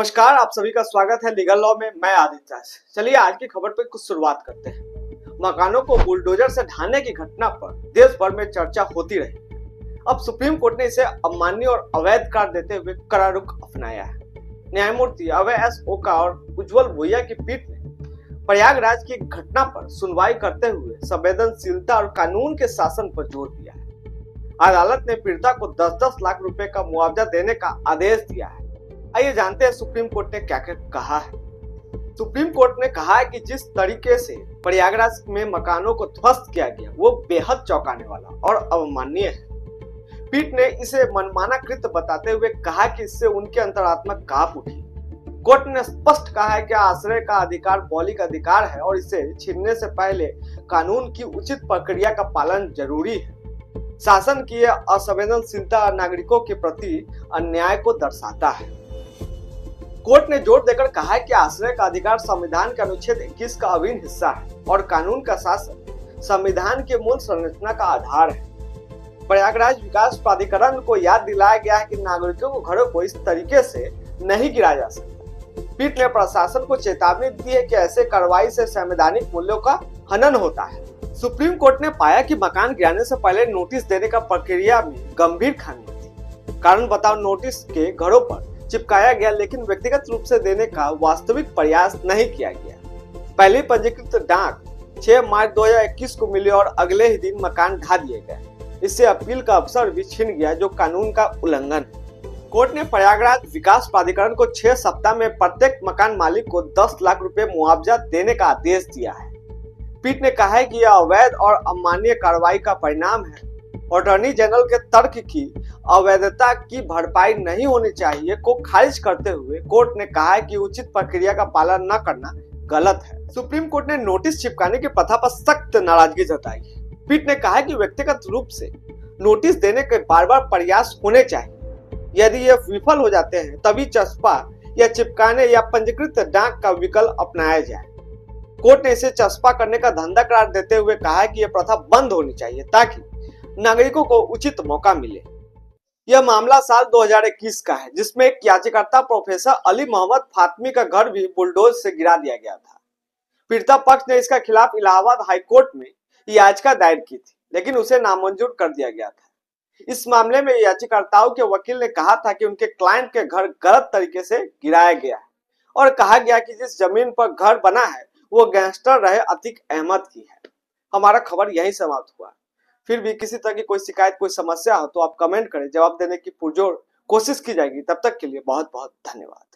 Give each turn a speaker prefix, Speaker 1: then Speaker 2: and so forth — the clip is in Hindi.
Speaker 1: नमस्कार, आप सभी का स्वागत है लीगल लॉ में। मैं आदित्य राज। चलिए आज की खबर पर कुछ शुरुआत करते हैं। मकानों को बुलडोजर से ढाने की घटना पर देश भर में चर्चा होती रही। अब सुप्रीम कोर्ट ने इसे अमान्य और अवैध करार देते हुए कड़ा रुख अपनाया है। न्यायमूर्ति अभय एस ओका और उज्जवल भुइया की पीठ ने प्रयागराज की घटना पर सुनवाई करते हुए संवेदनशीलता और कानून के शासन पर जोर दिया है। अदालत ने पीड़िता को 10-10 लाख रुपए का मुआवजा देने का आदेश दिया है। आइए जानते हैं सुप्रीम कोर्ट ने क्या क्या कहा है। सुप्रीम कोर्ट ने कहा है कि जिस तरीके से प्रयागराज में मकानों को ध्वस्त किया गया वो बेहद चौंकाने वाला और अवमाननीय है। पीठ ने इसे मनमाना कृत्य बताते हुए कहा कि इससे उनके अंतरात्मा कांप उठी। कोर्ट ने स्पष्ट कहा है कि आश्रय का अधिकार मौलिक अधिकार है और इसे छीनने से पहले कानून की उचित प्रक्रिया का पालन जरूरी है। शासन की यह असंवेदनशीलता नागरिकों के प्रति अन्याय को दर्शाता है। कोर्ट ने जोर देकर कहा है कि आश्रय का अधिकार संविधान के अनुच्छेद 21 का अभिन्न हिस्सा है और कानून का शासन संविधान के मूल संरचना का आधार है। प्रयागराज विकास प्राधिकरण को याद दिलाया गया है कि नागरिकों को घरों को इस तरीके से नहीं गिराया जा सकता। पीठ ने प्रशासन को चेतावनी दी है कि ऐसे कार्रवाई से संवैधानिक मूल्यों का हनन होता है। सुप्रीम कोर्ट ने पाया कि मकान गिराने से पहले नोटिस देने का प्रक्रिया में गंभीर खामी थी। कारण बताओ नोटिस के घरों पर चिपकाया गया लेकिन व्यक्तिगत रूप से देने का वास्तविक प्रयास नहीं किया गया। पहली पंजीकृत डाक 6 मार्च 2021 को मिली और अगले ही दिन मकान ढा दिए गए। इससे अपील का अवसर भी छिन गया जो कानून का उल्लंघन है। कोर्ट ने प्रयागराज विकास प्राधिकरण को 6 सप्ताह में प्रत्येक मकान मालिक को 10 लाख रुपए मुआवजा देने का आदेश दिया है। पीठ ने कहा है कि यह अवैध और अमान्य कार्रवाई का परिणाम है। अटॉर्नी जनरल के तर्क की अवैधता की भरपाई नहीं होनी चाहिए को खारिज करते हुए कोर्ट ने कहा है कि उचित प्रक्रिया का पालन न करना गलत है। सुप्रीम कोर्ट ने नोटिस चिपकाने की प्रथा पर सख्त नाराजगी जताई। पीठ ने कहा है कि व्यक्तिगत रूप से नोटिस देने के बार-बार प्रयास होने चाहिए। यदि ये विफल हो जाते हैं तभी चस्पा या चिपकाने या पंजीकृत डाक का विकल्प अपनाया जाए। कोर्ट ने इसे चस्पा करने का धंधा करार देते हुए कहा है कि यह प्रथा बंद होनी चाहिए ताकि नागरिकों को उचित मौका मिले। यह मामला साल 2021 का है जिसमें एक याचिकाकर्ता प्रोफेसर अली मोहम्मद फातमी का घर भी बुलडोज से गिरा दिया गया था। पीड़िता पक्ष ने इसका खिलाफ इलाहाबाद हाईकोर्ट में याचिका दायर की थी लेकिन उसे नामंजूर कर दिया गया था। इस मामले में याचिकाकर्ताओं के वकील ने कहा था कि उनके क्लाइंट के घर गलत तरीके से गिराया गया है और कहा गया कि जिस जमीन पर घर बना है वो गैंगस्टर रहे अतीक अहमद की है। हमारा खबर यही समाप्त हुआ। फिर भी किसी तरह की कोई शिकायत कोई समस्या हो तो आप कमेंट करें, जवाब देने की पुरजोर कोशिश की जाएगी। तब तक के लिए बहुत बहुत धन्यवाद।